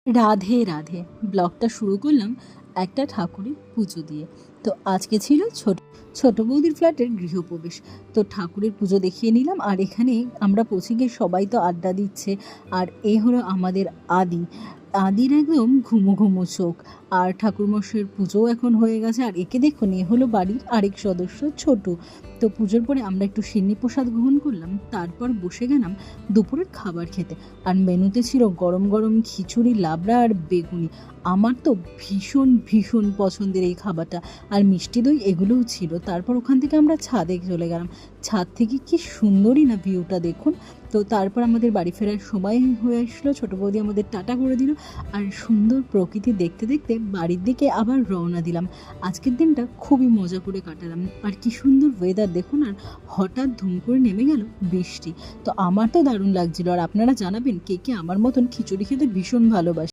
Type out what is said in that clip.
রাধে রাধে। ব্লগটা শুরু করলাম একটা ঠাকুরের পুজো দিয়ে। তো আজকে ছিল ছোট বৌদির ফ্ল্যাটের গৃহপ্রবেশ। তো ঠাকুরের পুজো দেখিয়ে নিলাম, আর এখানে আমরা পৌঁছে গিয়ে সবাই তো আড্ডা দিচ্ছে। আর এই হলো আমাদের আদি। আদির একদম ঘুমো ঘুমো চোখ। আর ঠাকুরমশাইয়ের পুজোও এখন হয়ে গেছে। আর একে দেখুন, এ হলো বাড়ির আরেক সদস্য ছোট। তো পুজোর পরে আমরা একটু সিন্নি প্রসাদ গ্রহণ করলাম, তারপর বসে গেলাম দুপুরের খাবার খেতে। আর মেনুতে ছিল গরম গরম খিচুড়ি, লাবড়া আর বেগুনি। আমার তো ভীষণ ভীষণ পছন্দের এই খাবারটা। আর মিষ্টি দই এগুলোও ছিল। তারপর ওখান থেকে আমরা ছাদে চলে গেলাম। ছাদ থেকে কি সুন্দরই না ভিউটা দেখুন। তো তারপর আমাদের বাড়ি ফেরার সময় হয়ে আসলো, ছোটো বৌদি আমাদের টাটা করে দিল। আর সুন্দর প্রকৃতি দেখতে দেখতে বাড়ির দিকে আবার রওনা দিলাম। আজকের দিনটা খুবই মজা করে কাটালাম। আর কি সুন্দর ওয়েদার দেখুন। আর হঠাৎ ধুম করে নেমে গেল বৃষ্টি। তো আমার তো দারুণ লাগছিল। আর আপনারা জানাবেন কে কে আমার মতন খিচুড়ি খেতে ভীষণ ভালোবাসে।